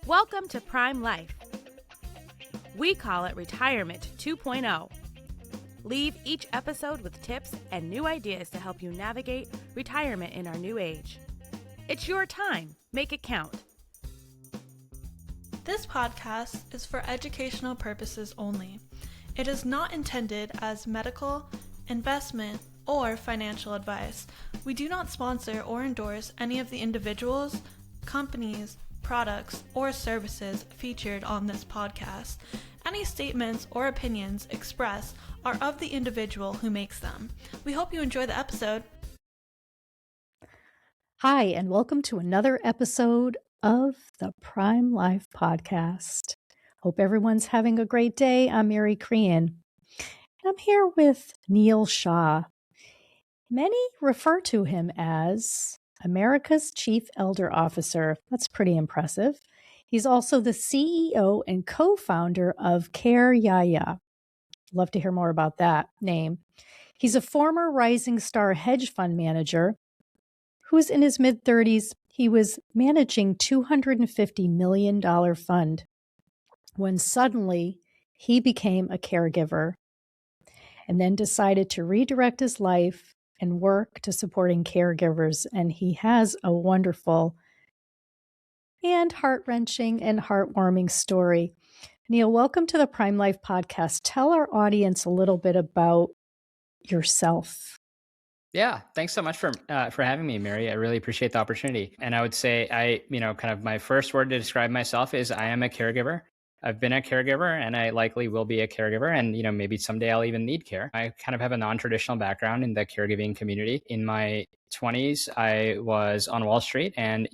Welcome to Prime Life. We call it Retirement 2.0. Leave each episode with tips and new ideas to help you navigate retirement in our new age. It's your time. Make it count. This podcast is for educational purposes only. It is not intended as medical, investment, or financial advice. We do not sponsor or endorse any of the individuals, companies, products, or services featured on this podcast. Any statements or opinions expressed are of the individual who makes them. We hope you enjoy the episode. Hi, and welcome to another episode of the Prime Life Podcast. Hope everyone's having a great day. I'm Mary Crean. I'm here with Neal Shah. Many refer to him as America's Chief Elder Officer. That's pretty impressive. He's also the CEO and co-founder of CareYaya. Love to hear more about that name. He's a former rising star hedge fund manager who's in his mid-30s. He was managing $250 million fund when suddenly he became a caregiver and then decided to redirect his life and work to supporting caregivers. And he has a wonderful and heart-wrenching and heartwarming story. Neal, welcome to the Prime Life Podcast. Tell our audience a little bit about yourself. Yeah, thanks so much for having me, Mary. I really appreciate the opportunity. And I would say kind of my first word to describe myself is I am a caregiver. I've been a caregiver and I likely will be a caregiver. And, maybe someday I'll even need care. I kind of have a non-traditional background in the caregiving community. In my 20s, I was on Wall Street and,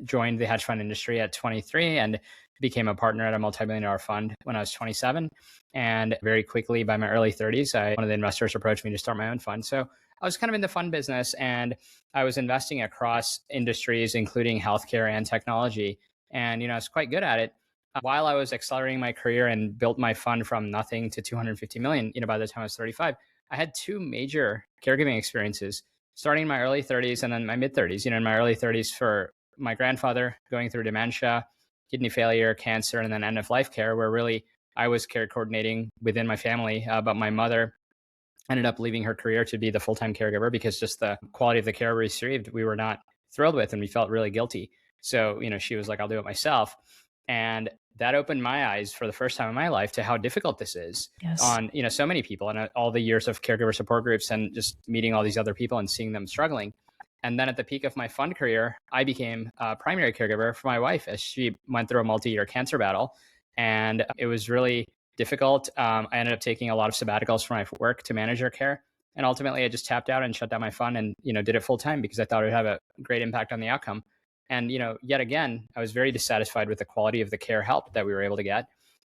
joined the hedge fund industry at 23 and became a partner at a multi-billion-dollar fund when I was 27. And very quickly, by my early 30s, one of the investors approached me to start my own fund. So I was kind of in the fund business and I was investing across industries, including healthcare and technology. And, I was quite good at it. While I was accelerating my career and built my fund from nothing to 250 million, by the time I was 35, I had two major caregiving experiences, starting in my early 30s and then my mid 30s. In my early 30s for my grandfather going through dementia, kidney failure, cancer, and then end of life care, where really I was care coordinating within my family. But my mother ended up leaving her career to be the full-time caregiver because just the quality of the care we received, we were not thrilled with and we felt really guilty. So, she was like, I'll do it myself. And that opened my eyes for the first time in my life to how difficult this is on, so many people and all the years of caregiver support groups and just meeting all these other people and seeing them struggling. And then at the peak of my fund career, I became a primary caregiver for my wife as she went through a multi-year cancer battle. And it was really difficult. I ended up taking a lot of sabbaticals from my work to manage her care. And ultimately, I just tapped out and shut down my fund and, did it full time because I thought it would have a great impact on the outcome. And, yet again, I was very dissatisfied with the quality of the care help that we were able to get.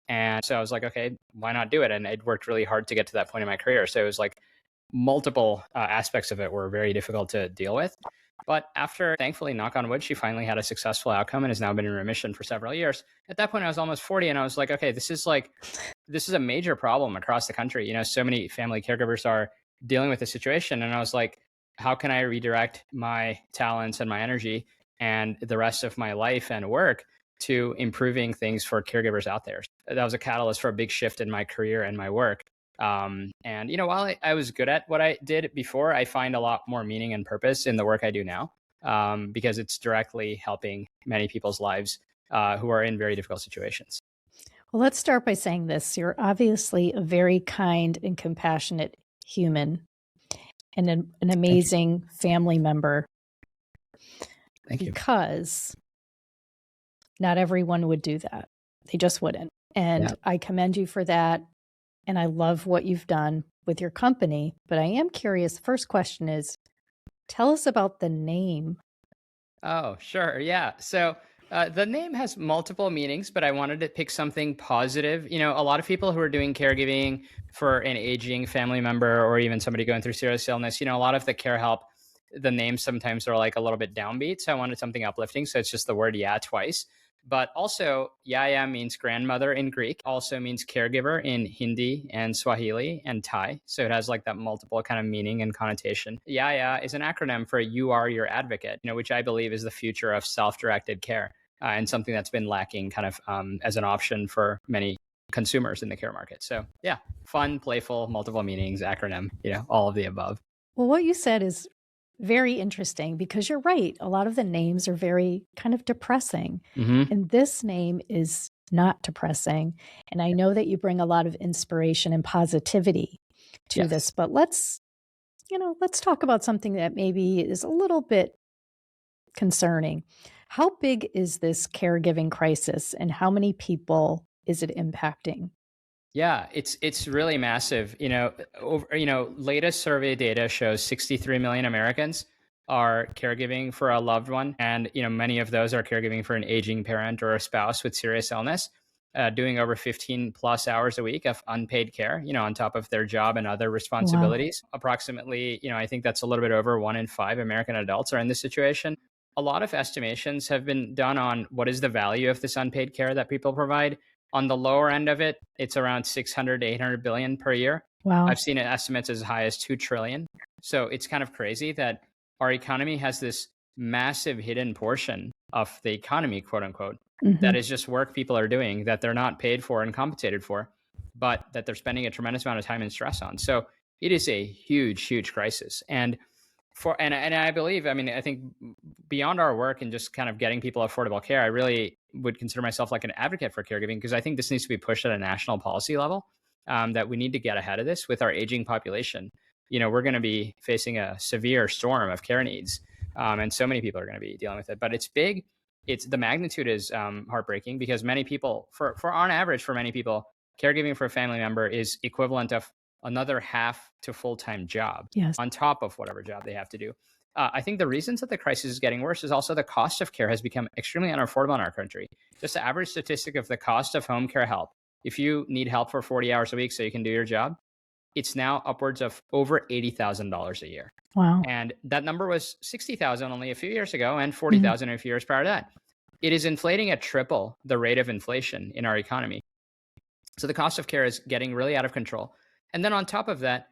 And so I was like, okay, why not do it? And I'd worked really hard to get to that point in my career. So it was like multiple aspects of it were very difficult to deal with. But after, thankfully, knock on wood, she finally had a successful outcome and has now been in remission for several years. At that point, I was almost 40 and I was like, okay, this is a major problem across the country. So many family caregivers are dealing with the situation. And I was like, how can I redirect my talents and my energy and the rest of my life and work to improving things for caregivers out there? That was a catalyst for a big shift in my career and my work. And, while I was good at what I did before, I find a lot more meaning and purpose in the work I do now because it's directly helping many people's lives who are in very difficult situations. Well, let's start by saying this. You're obviously a very kind and compassionate human and an amazing family member. Thank you. Because not everyone would do that. They just wouldn't. And I commend you for that. And I love what you've done with your company. But I am curious. The first question is, tell us about the name. Oh, sure. Yeah. So the name has multiple meanings, but I wanted to pick something positive. A lot of people who are doing caregiving for an aging family member or even somebody going through serious illness, a lot of the care help, the names sometimes are like a little bit downbeat. So I wanted something uplifting. So it's just the word "ya" twice. But also, Yaya means grandmother in Greek, also means caregiver in Hindi and Swahili and Thai. So it has like that multiple kind of meaning and connotation. Yaya is an acronym for You Are Your Advocate, which I believe is the future of self-directed care. and something that's been lacking kind of as an option for many consumers in the care market. So yeah, fun, playful, multiple meanings, acronym, all of the above. Well, what you said is very interesting because you're right. A lot of the names are very kind of depressing. Mm-hmm. And this name is not depressing. And I know that you bring a lot of inspiration and positivity to this, but let's talk about something that maybe is a little bit concerning. How big is this caregiving crisis and how many people is it impacting? Yeah, it's really massive. Latest survey data shows 63 million Americans are caregiving for a loved one, and many of those are caregiving for an aging parent or a spouse with serious illness, doing over 15 plus hours a week of unpaid care, on top of their job and other responsibilities. Wow. Approximately, I think that's a little bit over 1 in 5 American adults are in this situation. A lot of estimations have been done on what is the value of this unpaid care that people provide. On the lower end of it, it's around 600 to 800 billion per year. Wow. I've seen estimates as high as 2 trillion. So it's kind of crazy that our economy has this massive hidden portion of the economy, quote unquote, that is just work people are doing that they're not paid for and compensated for, but that they're spending a tremendous amount of time and stress on. So it is a huge, huge crisis. And I believe, I think beyond our work and just kind of getting people affordable care, I really would consider myself like an advocate for caregiving, because I think this needs to be pushed at a national policy level, that we need to get ahead of this with our aging population. We're going to be facing a severe storm of care needs, and so many people are going to be dealing with it. But it's big. The magnitude is heartbreaking, because many people, for on average, for many people, caregiving for a family member is equivalent of another half to full-time job on top of whatever job they have to do. I think the reasons that the crisis is getting worse is also the cost of care has become extremely unaffordable in our country. Just the average statistic of the cost of home care help. If you need help for 40 hours a week so you can do your job, it's now upwards of over $80,000 a year. Wow. And that number was 60,000 only a few years ago and 40,000 a few years prior to that. It is inflating at triple the rate of inflation in our economy. So the cost of care is getting really out of control. And then on top of that,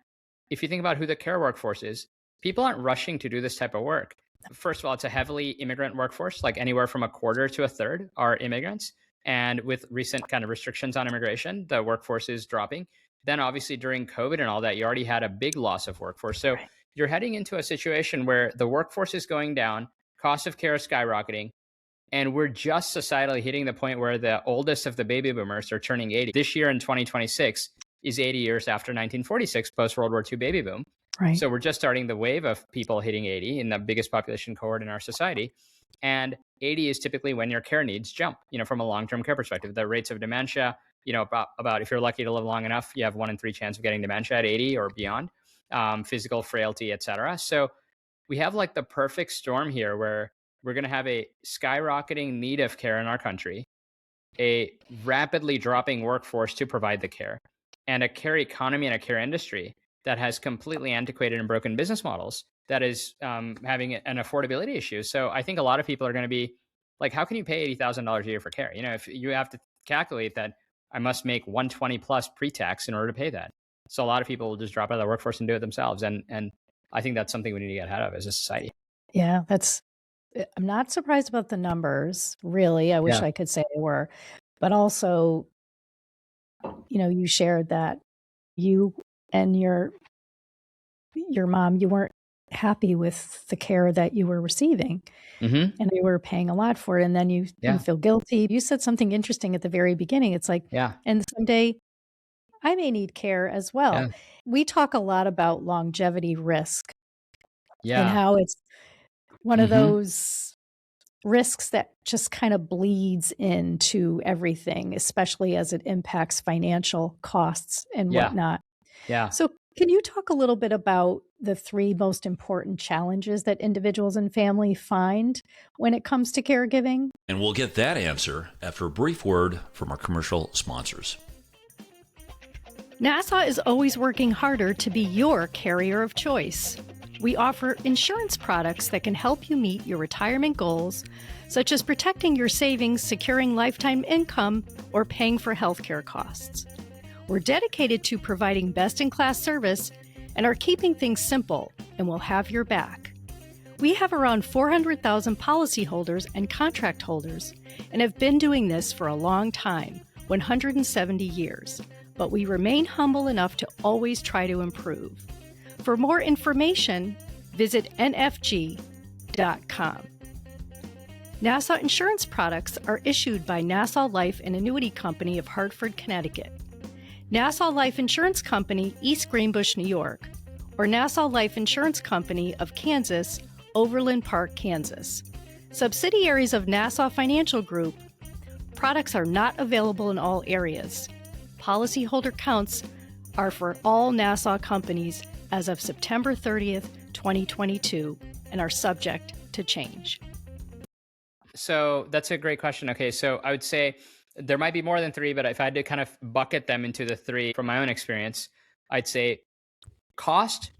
if you think about who the care workforce is, people aren't rushing to do this type of work. First of all, it's a heavily immigrant workforce, like anywhere from a quarter to a third are immigrants. And with recent kind of restrictions on immigration, the workforce is dropping. Then obviously during COVID and all that, you already had a big loss of workforce. So you're heading into a situation where the workforce is going down, cost of care is skyrocketing, and we're just societally hitting the point where the oldest of the baby boomers are turning 80. This year in 2026 is 80 years after 1946, post-World War II baby boom. Right. So we're just starting the wave of people hitting 80 in the biggest population cohort in our society. And 80 is typically when your care needs jump, from a long-term care perspective. The rates of dementia, about if you're lucky to live long enough, you have 1 in 3 chance of getting dementia at 80 or beyond, physical frailty, et cetera. So we have like the perfect storm here where we're going to have a skyrocketing need of care in our country, a rapidly dropping workforce to provide the care, and a care economy and a care industry that has completely antiquated and broken business models that is having an affordability issue. So I think a lot of people are going to be like, how can you pay $80,000 a year for care? If you have to calculate that I must make 120 plus pre-tax in order to pay that. So a lot of people will just drop out of the workforce and do it themselves. And I think that's something we need to get ahead of as a society. Yeah, I'm not surprised about the numbers, really. I wish I could say they were. But also, you shared that you and your mom, you weren't happy with the care that you were receiving, and you were paying a lot for it. And then you feel guilty. You said something interesting at the very beginning. It's like, and someday I may need care as well. Yeah. We talk a lot about longevity risk and how it's one of those risks that just kind of bleeds into everything, especially as it impacts financial costs and whatnot. Yeah. So can you talk a little bit about the 3 most important challenges that individuals and family find when it comes to caregiving? And we'll get that answer after a brief word from our commercial sponsors. NASA is always working harder to be your carrier of choice. We offer insurance products that can help you meet your retirement goals, such as protecting your savings, securing lifetime income, or paying for healthcare costs. We're dedicated to providing best-in-class service and are keeping things simple, and we'll have your back. We have around 400,000 policyholders and contract holders and have been doing this for a long time, 170 years, but we remain humble enough to always try to improve. For more information, visit nfg.com. Nassau Insurance products are issued by Nassau Life and Annuity Company of Hartford, Connecticut, Nassau Life Insurance Company, East Greenbush, New York, or Nassau Life Insurance Company of Kansas, Overland Park, Kansas. Subsidiaries of Nassau Financial Group. Products are not available in all areas. Policyholder counts are for all Nassau companies as of September 30th, 2022, and are subject to change. So that's a great question. Okay, so I would say there might be more than three, but if I had to kind of bucket them into the three from my own experience, I'd say cost,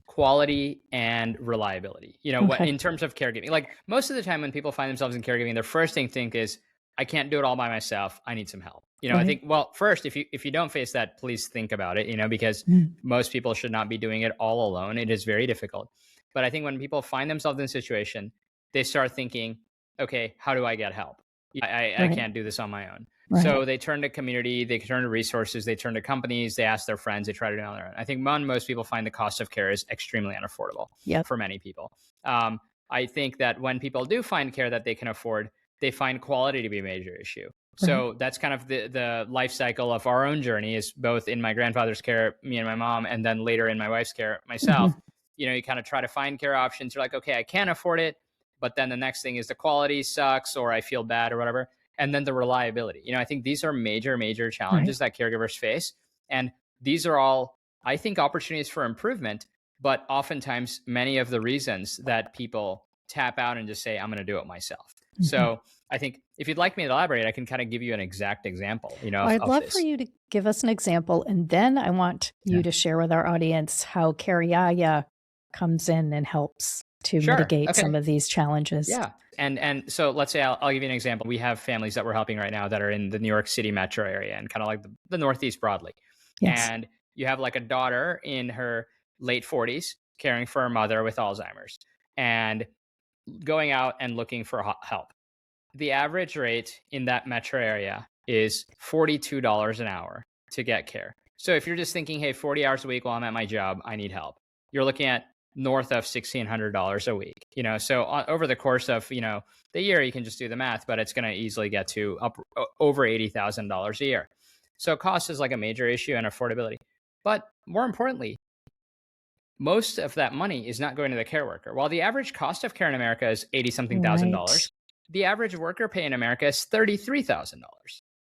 quality, and reliability. In terms of caregiving, like most of the time when people find themselves in caregiving, their first thing think is, I can't do it all by myself. I need some help. I think, well, first, if you don't face that, please think about it, because most people should not be doing it all alone. It is very difficult. But I think when people find themselves in a situation, they start thinking, okay, how do I get help? I can't do this on my own. Right. So they turn to community, they turn to resources, they turn to companies, they ask their friends, they try to do it on their own. I think most people find the cost of care is extremely unaffordable for many people. I think that when people do find care that they can afford, they find quality to be a major issue. So that's kind of the life cycle of our own journey, is both in my grandfather's care, me and my mom, and then later in my wife's care, myself. You kind of try to find care options. You're like, okay, I can't afford it. But then the next thing is the quality sucks, or I feel bad or whatever. And then the reliability. I think these are major challenges that caregivers face. And these are all, I think, opportunities for improvement, but oftentimes many of the reasons that people tap out and just say, I'm going to do it myself. So I think if you'd like me to elaborate, I can kind of give you an exact example, I'd love for you to give us an example. And then I want you to share with our audience how CareYaya comes in and helps to mitigate some of these challenges. Yeah. And so let's say I'll give you an example. We have families that we're helping right now that are in the New York City metro area and kind of like the Northeast broadly. Yes. And you have like a daughter in her late 40s caring for her mother with Alzheimer's and going out and looking for help. The average rate in that metro area is $42 an hour to get care. So if you're just thinking, hey, 40 hours a week while I'm at my job, I need help, you're looking at north of $1,600 a week. So over the course of, the year, you can just do the math, but it's going to easily get to over $80,000 a year. So cost is like a major issue, and affordability. But more importantly, most of that money is not going to the care worker. While the average cost of care in America is $80-something thousand, the average worker pay in America is $33,000.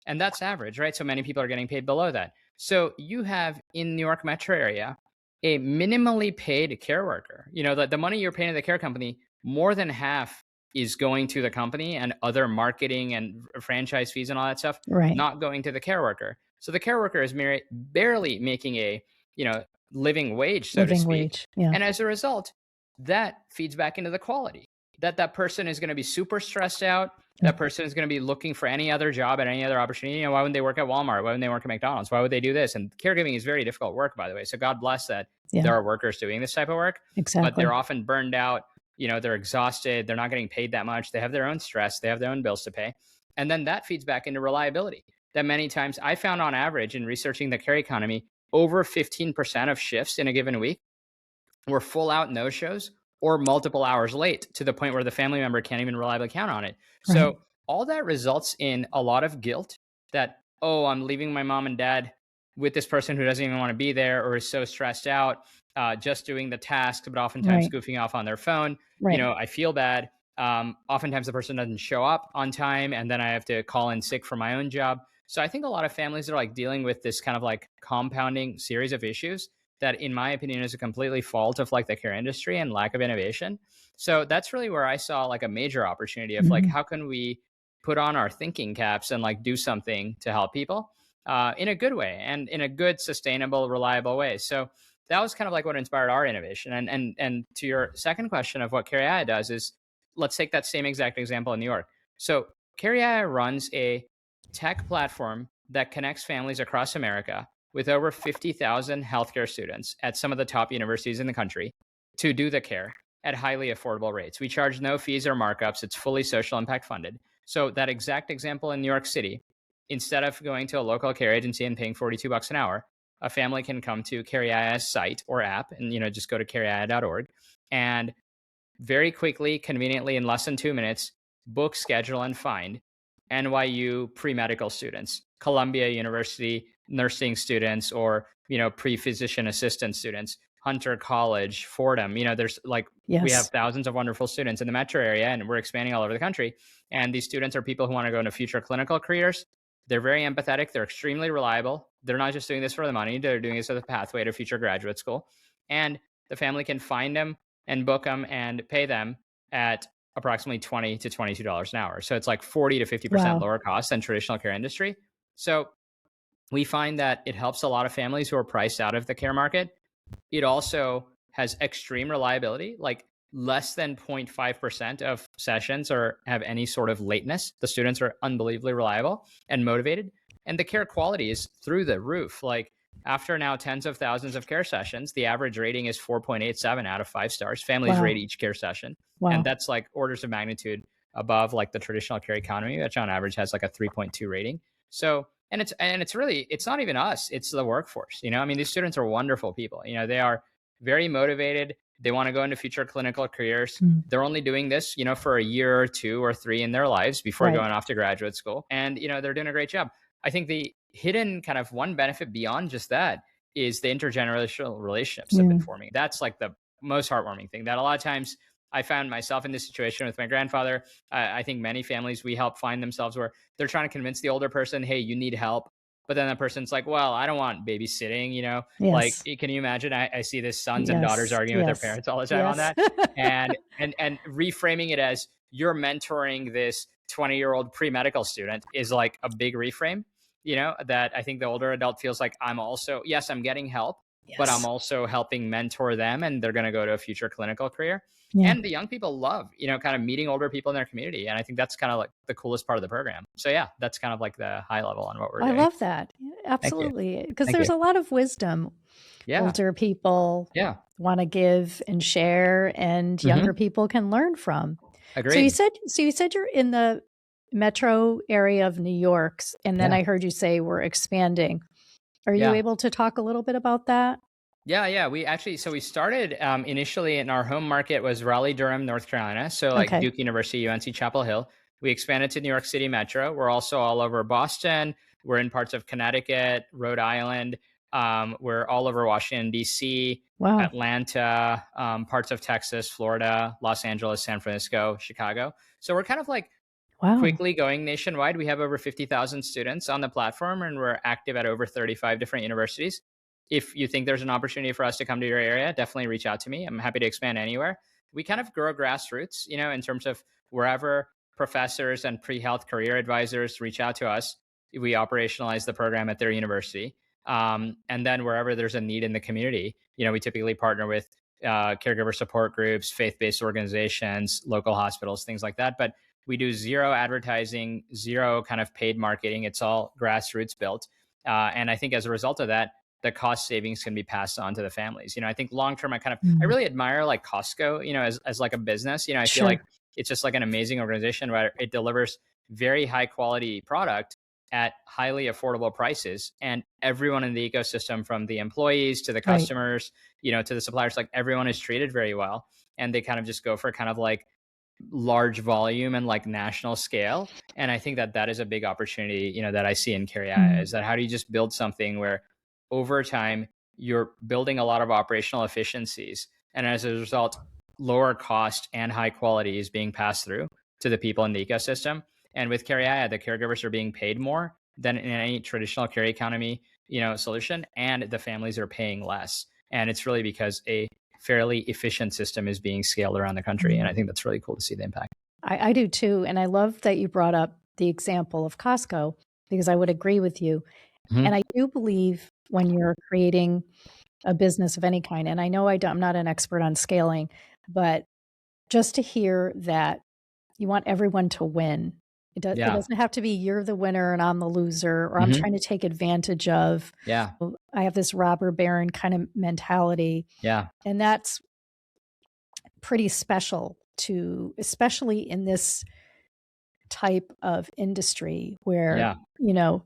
And that's average, right? So many people are getting paid below that. So you have in New York metro area, a minimally paid care worker. The money you're paying to the care company, more than half is going to the company and other marketing and franchise fees and all that stuff, not going to the care worker. So the care worker is barely making a, living wage, so to speak. And as a result, that feeds back into the quality. That person is going to be super stressed out. That person is going to be looking for any other job at any other opportunity. Why wouldn't they work at Walmart? Why wouldn't they work at McDonald's? Why would they do this? And caregiving is very difficult work, by the way. So God bless that there are workers doing this type of work. Exactly. But they're often burned out. They're exhausted. They're not getting paid that much. They have their own stress. They have their own bills to pay. And then that feeds back into reliability. That many times I found on average in researching the care economy, over 15% of shifts in a given week were full out no-shows or multiple hours late, to the point where the family member can't even reliably count on it. So all that results in a lot of guilt that, oh, I'm leaving my mom and dad with this person who doesn't even want to be there, or is so stressed out, just doing the tasks, but oftentimes goofing off on their phone. I feel bad. Oftentimes the person doesn't show up on time, and then I have to call in sick for my own job. So I think a lot of families are like dealing with this kind of like compounding series of issues that, in my opinion, is a completely fault of like the care industry and lack of innovation. So that's really where I saw like a major opportunity of like, how can we put on our thinking caps and like do something to help people in a good way and in a good, sustainable, reliable way. So that was kind of like what inspired our innovation. And to your second question of what CareYaya does is, let's take that same exact example in New York. So CareYaya runs a tech platform that connects families across America with over 50,000 healthcare students at some of the top universities in the country to do the care. at highly affordable rates. We charge no fees or markups. It's fully social impact funded. So that exact example in New York City, instead of going to a local care agency and paying $42 an hour, a family can come to CareYaya's site or app and, just go to careYaya.org and very quickly, conveniently, in less than 2 minutes, book, schedule, and find NYU pre-medical students, Columbia University nursing students, or, pre-physician assistant students, Hunter College, Fordham. There's we have thousands of wonderful students in the metro area, and we're expanding all over the country. And these students are people who want to go into future clinical careers. They're very empathetic. They're extremely reliable. They're not just doing this for the money. They're doing this as a pathway to future graduate school. And the family can find them and book them and pay them at approximately $20 to $22 an hour. So it's like 40 to 50% lower cost than traditional care industry. So we find that it helps a lot of families who are priced out of the care market. It also has extreme reliability, like less than 0.5% of sessions have any sort of lateness. The students are unbelievably reliable and motivated. And the care quality is through the roof. Like after now tens of thousands of care sessions, the average rating is 4.87 out of 5 stars. Families rate each care session. And that's like orders of magnitude above like the traditional care economy, which on average has like a 3.2 rating. So, and it's really, it's not even us, it's the workforce. These students are wonderful people. They are very motivated. They want to go into future clinical careers. They're only doing this, for a year or 2 or 3 in their lives before going off to graduate school. And, they're doing a great job. I think the hidden kind of one benefit beyond just that is the intergenerational relationships have been forming. That's like the most heartwarming thing, that a lot of times I found myself in this situation with my grandfather. I think many families, we help find themselves where they're trying to convince the older person, hey, you need help. But then the person's like, well, I don't want babysitting, like, can you imagine? I see this sons and daughters arguing with their parents all the time on that. And reframing it as you're mentoring this 20-year-old pre-medical student is like a big reframe, that I think the older adult feels like I'm also, yes, I'm getting help, but I'm also helping mentor them, and they're going to go to a future clinical career. And the young people love, kind of meeting older people in their community. And I think that's kind of like the coolest part of the program. So yeah, that's kind of like the high level on what we're doing. I love that. Absolutely. Because there's a lot of wisdom. Older people want to give and share, and younger people can learn from. Agreed. So you said you're in the metro area of New York, and then I heard you say we're expanding. Are you able to talk a little bit about that? Yeah. We started initially in our home market was Raleigh-Durham, North Carolina. So like Duke University, UNC Chapel Hill. We expanded to New York City Metro. We're also all over Boston. We're in parts of Connecticut, Rhode Island. We're all over Washington, D.C., Atlanta, parts of Texas, Florida, Los Angeles, San Francisco, Chicago. So we're kind of like quickly going nationwide. We have over 50,000 students on the platform, and we're active at over 35 different universities. If you think there's an opportunity for us to come to your area, definitely reach out to me. I'm happy to expand anywhere. We kind of grow grassroots, in terms of wherever professors and pre-health career advisors reach out to us, we operationalize the program at their university. And then wherever there's a need in the community, we typically partner with caregiver support groups, faith-based organizations, local hospitals, things like that. But we do zero advertising, zero kind of paid marketing. It's all grassroots built. And I think as a result of that, the cost savings can be passed on to the families. I think long-term, I really admire like Costco, as like a business, I feel like it's just like an amazing organization where it delivers very high quality product at highly affordable prices. And everyone in the ecosystem, from the employees to the customers, to the suppliers, like everyone is treated very well. And they kind of just go for kind of like large volume and like national scale. And I think that is a big opportunity, that I see in CareYaya, is that how do you just build something where over time you're building a lot of operational efficiencies, and as a result, lower cost and high quality is being passed through to the people in the ecosystem. And with CareYaya, the caregivers are being paid more than in any traditional care economy, solution, and the families are paying less. And it's really because a fairly efficient system is being scaled around the country. And I think that's really cool to see the impact. I do too. And I love that you brought up the example of Costco, because I would agree with you. And I do believe when you're creating a business of any kind, and I know I'm not an expert on scaling, but just to hear that you want everyone to win. It doesn't have to be you're the winner and I'm the loser, or I'm trying to take advantage of. I have this robber baron kind of mentality. And pretty special especially in this type of industry where, Yeah.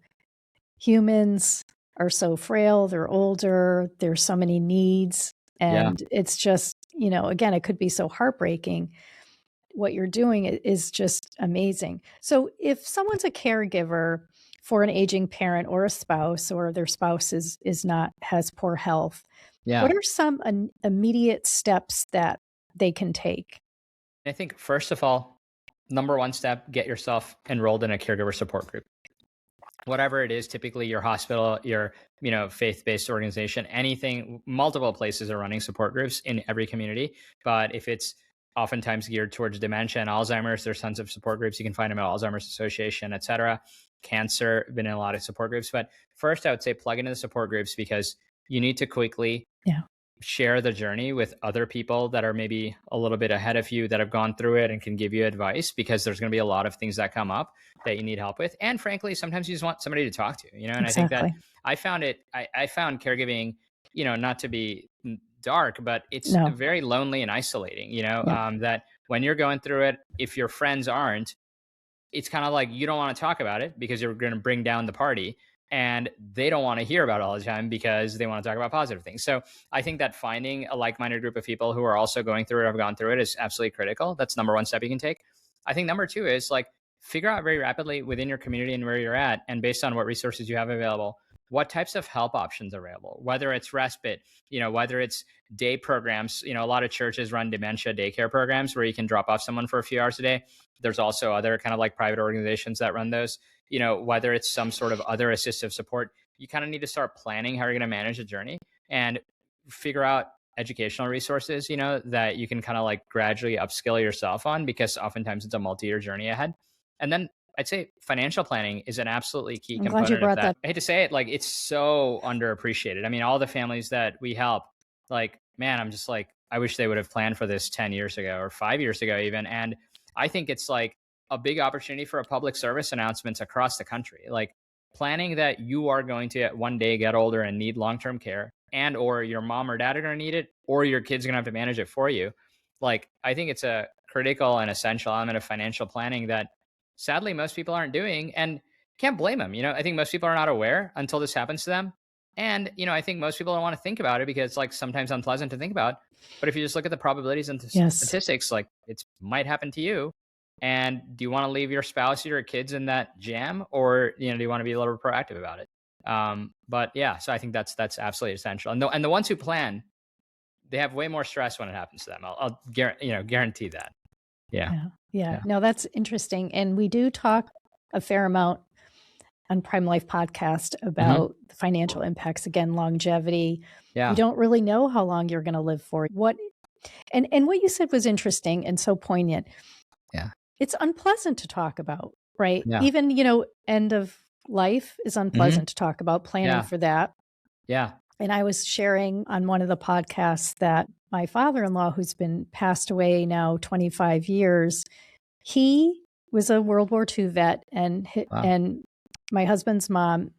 humans are so frail, they're older, there's so many needs. And it's just, again, it could be so heartbreaking. What you're doing is just amazing. So if someone's a caregiver for an aging parent or a spouse, or their spouse has poor health, what are some immediate steps that they can take? I think first of all, number one step, get yourself enrolled in a caregiver support group. Whatever it is, typically your hospital, your faith-based organization, anything, multiple places are running support groups in every community. But if it's oftentimes geared towards dementia and Alzheimer's, there's tons of support groups. You can find them at Alzheimer's Association, et cetera. Cancer, been in a lot of support groups. But first, I would say plug into the support groups because you need to quickly share the journey with other people that are maybe a little bit ahead of you that have gone through it and can give you advice, because there's going to be a lot of things that come up that you need help with. And frankly, sometimes you just want somebody to talk to, and Exactly. I think that I found caregiving, not to be dark, but it's very lonely and isolating, that when you're going through it, if your friends aren't, it's kind of like you don't want to talk about it because you're going to bring down the party. And they don't want to hear about it all the time because they want to talk about positive things. So I think that finding a like-minded group of people who are also going through it or have gone through it is absolutely critical. That's number one step you can take. I think number two is figure out very rapidly within your community and where you're at, and based on what resources you have available, what types of help options are available, whether it's respite, whether it's day programs. A lot of churches run dementia daycare programs where you can drop off someone for a few hours a day. There's also other kind of private organizations that run those. Whether it's some sort of other assistive support, you kind of need to start planning how you're going to manage the journey and figure out educational resources, that you can kind of gradually upskill yourself on, because oftentimes it's a multi-year journey ahead. And then I'd say financial planning is an absolutely key component of that. I hate to say it, it's so underappreciated. I mean, all the families that we help, man, I'm just I wish they would have planned for this 10 years ago or 5 years ago even. And I think it's a big opportunity for a public service announcements across the country, planning that you are going to one day get older and need long-term care, and or your mom or dad are going to need it, or your kid's going to have to manage it for you. I think it's a critical and essential element of financial planning that sadly most people aren't doing, and can't blame them. I think most people are not aware until this happens to them. And, I think most people don't want to think about it because it's sometimes unpleasant to think about. But if you just look at the probabilities and statistics, it might happen to you. And do you want to leave your spouse or your kids in that jam, or do you want to be a little bit proactive about it? But yeah, so I think that's absolutely essential. And the ones who plan, they have way more stress when it happens to them. I'll guarantee that. Yeah. No, that's interesting. And we do talk a fair amount on Prime Life podcast about the financial impacts. Again, longevity. You don't really know how long you're going to live for. And what you said was interesting and so poignant. Yeah. It's unpleasant to talk about, right? Yeah. Even, end of life is unpleasant to talk about, planning for that. Yeah. And I was sharing on one of the podcasts that my father-in-law, who's been passed away now 25 years, he was a World War II vet, and my husband's mom,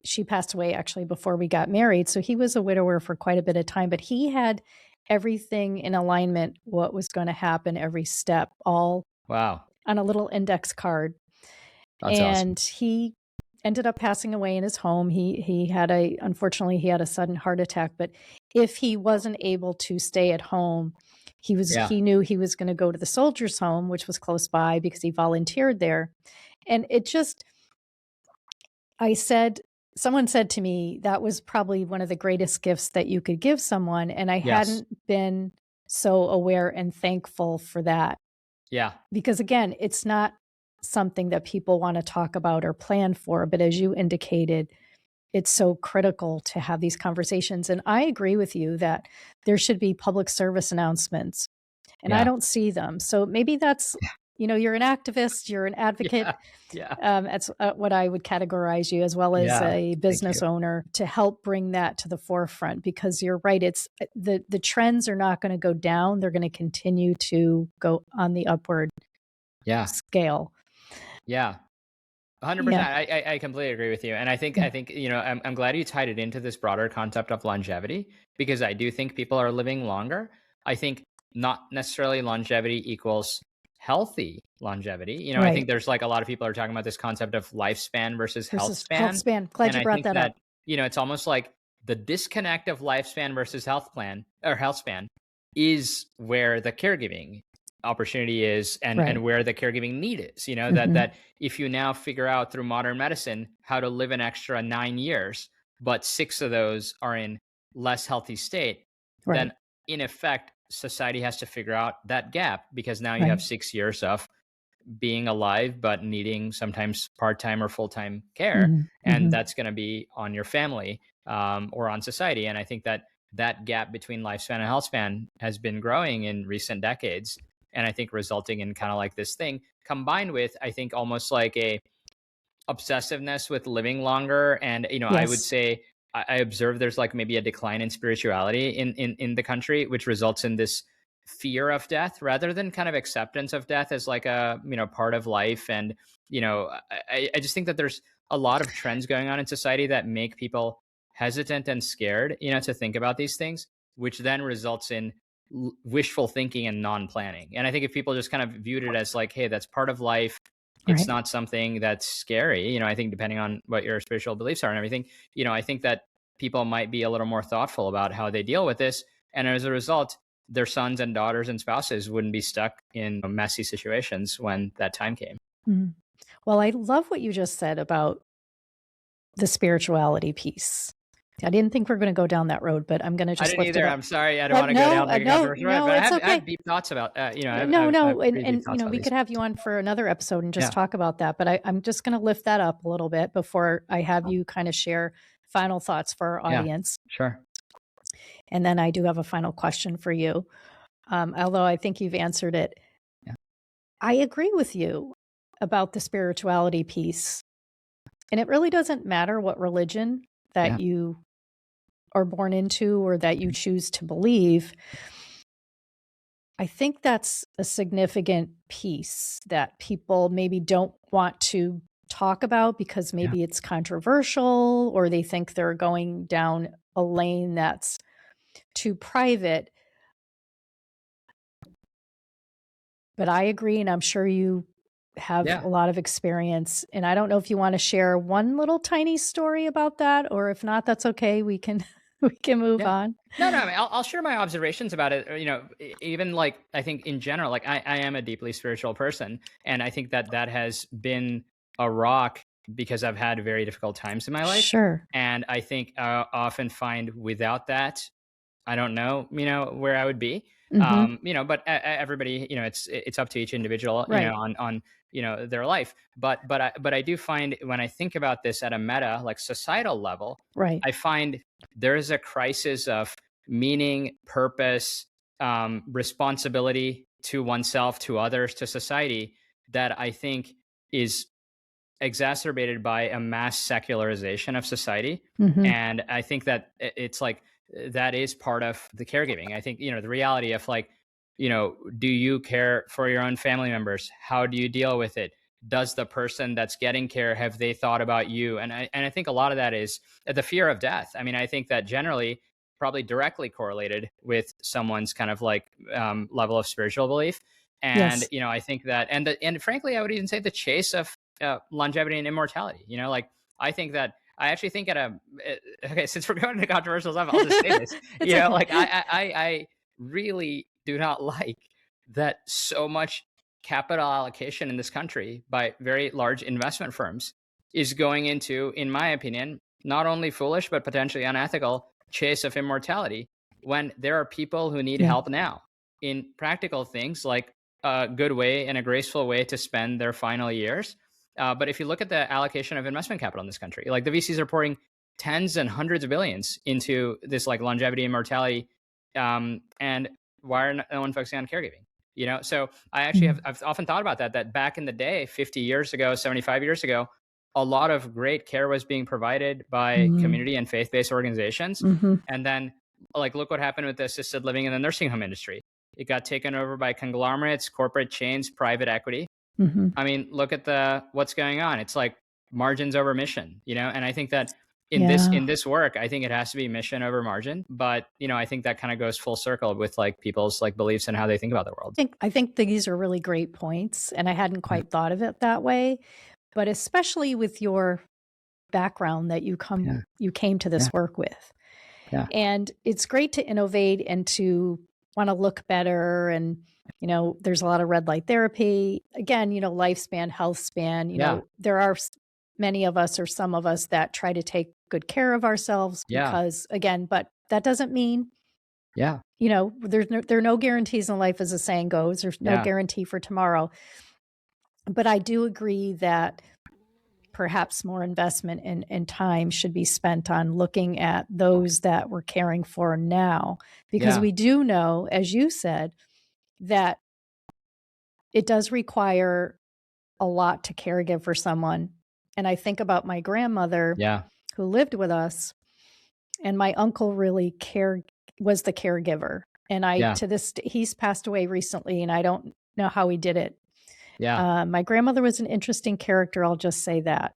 she passed away actually before we got married. So he was a widower for quite a bit of time, but he had everything in alignment, what was going to happen, every step, all on a little index card. That's and awesome. He ended up passing away in his home. Unfortunately, he had a sudden heart attack, but if he wasn't able to stay at home, he knew he was going to go to the soldiers' home, which was close by because he volunteered there. And someone said to me, that was probably one of the greatest gifts that you could give someone. And I hadn't been so aware and thankful for that. Yeah. Because again, it's not something that people want to talk about or plan for. But as you indicated, it's so critical to have these conversations. And I agree with you that there should be public service announcements. And I don't see them. So maybe that's... you're an activist, you're an advocate. That's what I would categorize you, as well as a business owner, to help bring that to the forefront, because you're right. It's the trends are not going to go down. They're going to continue to go on the upward scale. Yeah. 100%. I completely agree with you. And I think, I'm glad you tied it into this broader concept of longevity, because I do think people are living longer. I think not necessarily longevity equals healthy longevity. I Right. think there's like a lot of people are talking about this concept of lifespan versus health Versus span. health span. Glad And you I brought think that that, up. it's almost like the disconnect of lifespan versus health span is where the caregiving opportunity is, and Right. where the caregiving need is, Mhm. that if you now figure out through modern medicine how to live an extra 9 years, but 6 of those are in less healthy state, Right. then in effect, society has to figure out that gap, because now you Right. have 6 years of being alive, but needing sometimes part-time or full-time care. Mhm. And Mhm. that's going to be on your family, or on society. And I think that that gap between lifespan and health span has been growing in recent decades. And I think resulting in kind of like this thing, combined with, I think, almost like a obsessiveness with living longer. And I would Yes. say I observe there's like maybe a decline in spirituality in the country, which results in this fear of death rather than kind of acceptance of death as like a part of life. And I just think that there's a lot of trends going on in society that make people hesitant and scared, to think about these things, which then results in wishful thinking and non-planning. And I think if people just kind of viewed it as like, hey, that's part of life, it's Right. not something that's scary. I think depending on what your spiritual beliefs are and everything, I think that people might be a little more thoughtful about how they deal with this. And as a result, their sons and daughters and spouses wouldn't be stuck in messy situations when that time came. Mhm. Well, I love what you just said about the spirituality piece. I didn't think we are going to go down that road, but I'm going to I just didn't lift it either. up. I'm sorry. I don't But want to go down the no, controversial road, no, but it's I okay. have deep thoughts about, I have No, pretty deep and thoughts about we these. could have you on for another episode and just Yeah. talk about that. But I'm just going to lift that up a little bit before I have you kind of share final thoughts for our Yeah. audience. Sure. And then I do have a final question for you, although I think you've answered it. Yeah. I agree with you about the spirituality piece. And it really doesn't matter what religion that Yeah. you are born into or that you choose to believe. I think that's a significant piece that people maybe don't want to talk about because maybe it's controversial, or they think they're going down a lane that's too private. But I agree, and I'm sure you have Yeah. a lot of experience. And I don't know if you want to share one little tiny story about that, or if not, that's okay. We can move Yeah. on. No, I mean, I'll share my observations about it. Even like, I think in general, like I am a deeply spiritual person, and I think that that has been a rock because I've had very difficult times in my life. Sure. And I think I often find without that, I don't know, where I would be. Mhm. But everybody, it's up to each individual, Right. on their life. But I do find when I think about this at a meta, like societal level, Right. I find there is a crisis of meaning, purpose, responsibility to oneself, to others, to society, that I think is exacerbated by a mass secularization of society. Mhm. And I think that it's like that is part of the caregiving. I think, the reality of like, do you care for your own family members? How do you deal with it? Does the person that's getting care, have they thought about you? And I think a lot of that is the fear of death. I mean, I think that generally probably directly correlated with someone's kind of like level of spiritual belief. And, Yes. I think that, and frankly, I would even say the chase of longevity and immortality. Like, I think that I actually think okay, since we're going to controversial stuff, I'll just say this. It's okay. Like I really do not like that so much capital allocation in this country by very large investment firms is going into, in my opinion, not only foolish but potentially unethical chase of immortality, when there are people who need Yeah. help now in practical things like a good way and a graceful way to spend their final years. But if you look at the allocation of investment capital in this country, like the VCs are pouring tens and hundreds of billions into this like longevity and mortality. And why are no one focusing on caregiving? So I actually I've often thought about that back in the day, 50 years ago, 75 years ago, a lot of great care was being provided by community and faith-based organizations. Mhm. And then like, look what happened with the assisted living and the nursing home industry. It got taken over by conglomerates, corporate chains, private equity. Mhm. I mean, look at what's going on. It's like margins over mission, and I think that in this work, I think it has to be mission over margin. But, I think that kind of goes full circle with like people's like beliefs and how they think about the world. I think these are really great points, and I hadn't quite thought of it that way. But especially with your background that you came to this work with. Yeah. And it's great to innovate and to want to look better. And, there's a lot of red light therapy. Again, lifespan, health span, there are many of us or some of us that try to take good care of ourselves because, again, but that doesn't mean, there are no guarantees in life, as the saying goes. There's no guarantee for tomorrow. But I do agree that perhaps more investment and time should be spent on looking at those that we're caring for now, because we do know, as you said, that it does require a lot to caregive for someone. And I think about my grandmother who lived with us, and my uncle really was the caregiver. And he's passed away recently, and I don't know how he did it. My grandmother was an interesting character, I'll just say that,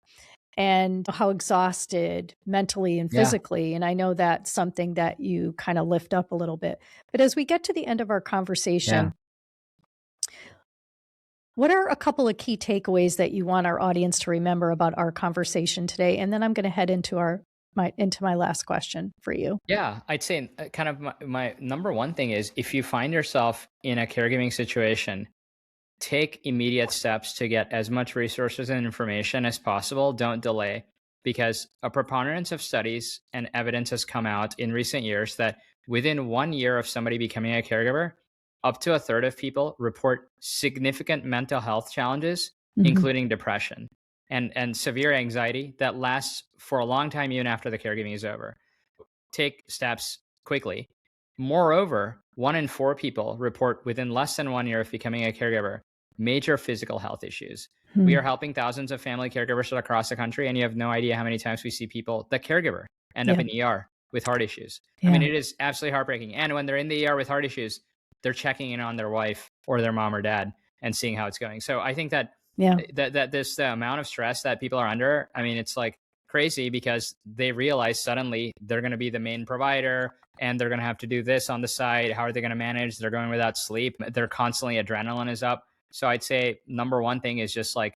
and how exhausted mentally and physically. And I know that's something that you kind of lift up a little bit. But as we get to the end of our conversation, what are a couple of key takeaways that you want our audience to remember about our conversation today? And then I'm going to head into my last question for you. Yeah, I'd say kind of my number one thing is, if you find yourself in a caregiving situation, take immediate steps to get as much resources and information as possible. Don't delay, because a preponderance of studies and evidence has come out in recent years that within 1 year of somebody becoming a caregiver, up to a third of people report significant mental health challenges, including depression and severe anxiety that lasts for a long time, even after the caregiving is over. Take steps quickly. Moreover, 1 in 4 people report within less than 1 year of becoming a caregiver major physical health issues. We are helping thousands of family caregivers across the country, and you have no idea how many times we see people, the caregiver, end up in ER with heart issues. I mean, it is absolutely heartbreaking. And when they're in the ER with heart issues, they're checking in on their wife or their mom or dad and seeing how it's going. So I think that the amount of stress that people are under, I mean, it's like crazy, because they realize suddenly they're going to be the main provider and they're going to have to do this on the side. How are they going to manage? They're going without sleep. They're constantly, adrenaline is up. So I'd say number one thing is just like,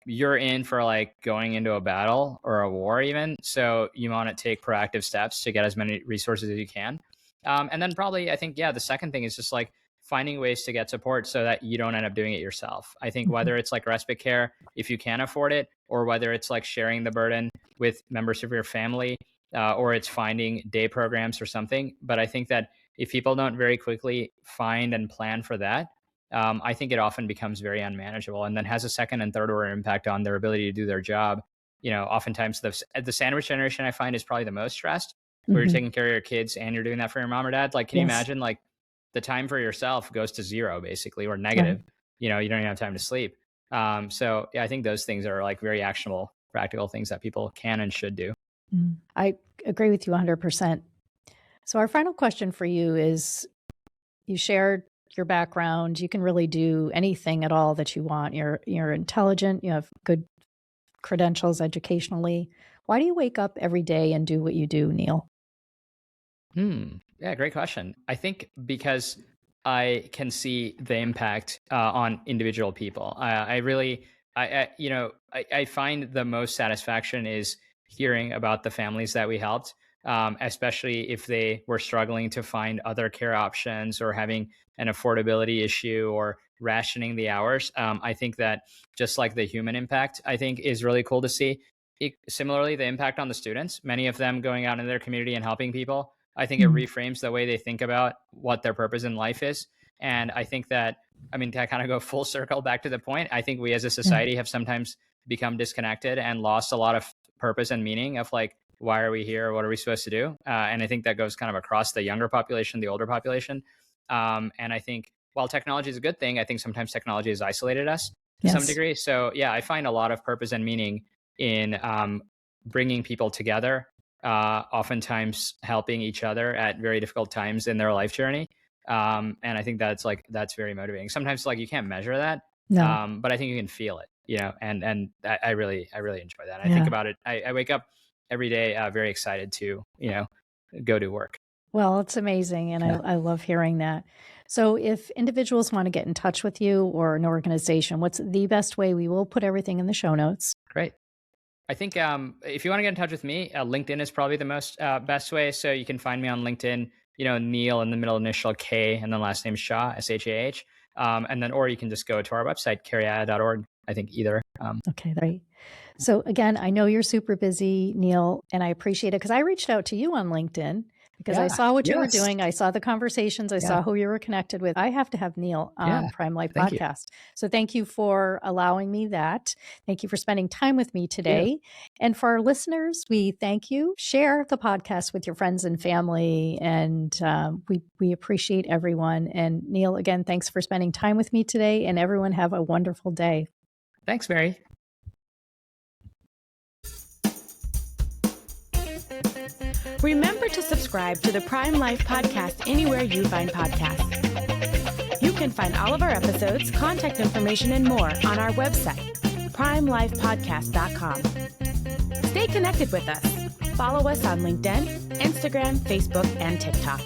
you're in for like going into a battle or a war even. So you want to take proactive steps to get as many resources as you can. And then probably, I think, the second thing is just like finding ways to get support so that you don't end up doing it yourself. I think whether it's like respite care, if you can afford it, or whether it's like sharing the burden with members of your family, or it's finding day programs or something. But I think that if people don't very quickly find and plan for that, I think it often becomes very unmanageable, and then has a second and third order impact on their ability to do their job. Oftentimes the sandwich generation, I find, is probably the most stressed, where you're taking care of your kids and you're doing that for your mom or dad. Like, can you imagine, like, the time for yourself goes to zero basically, or negative. You don't even have time to sleep. So I think those things are like very actionable, practical things that people can and should do. I agree with you 100%. So our final question for you is, you shared your background. You can really do anything at all that you want. You're intelligent. You have good credentials educationally. Why do you wake up every day and do what you do, Neal? Yeah, great question. I think because I can see the impact on individual people. I find the most satisfaction is hearing about the families that we helped, especially if they were struggling to find other care options or having an affordability issue or rationing the hours. I think that just like the human impact, I think is really cool to see. Similarly, the impact on the students, many of them going out in their community and helping people. I think it reframes the way they think about what their purpose in life is. And I think that, to kind of go full circle back to the point, I think we as a society have sometimes become disconnected and lost a lot of purpose and meaning of like, why are we here? What are we supposed to do? And I think that goes kind of across the younger population, the older population. And I think while technology is a good thing, I think sometimes technology has isolated us to some degree. So I find a lot of purpose and meaning in bringing people together, oftentimes helping each other at very difficult times in their life journey. And I think that's very motivating. Sometimes like you can't measure that, but I think you can feel it, and I really enjoy that. I think about it. I wake up every day very excited to, go to work. Well, it's amazing. And I love hearing that. So if individuals want to get in touch with you or an organization, what's the best way? We will put everything in the show notes. Great. I think if you want to get in touch with me, LinkedIn is probably the most best way. So you can find me on LinkedIn, Neal in the middle initial K and then last name Shah, SHAH. And then, or you can just go to our website, CareYaya.org. I think either. Okay, great. So again, I know you're super busy, Neal, and I appreciate it because I reached out to you on LinkedIn because I saw what you were doing. I saw the conversations. I saw who you were connected with. I have to have Neal on Prime Life Podcast. So thank you for allowing me that. Thank you for spending time with me today. And for our listeners, we thank you. Share the podcast with your friends and family. And we appreciate everyone. And Neal, again, thanks for spending time with me today. And everyone have a wonderful day. Thanks, Mary. Remember to subscribe to the Prime Life Podcast anywhere you find podcasts. You can find all of our episodes, contact information, and more on our website, primelifepodcast.com. Stay connected with us. Follow us on LinkedIn, Instagram, Facebook, and TikTok.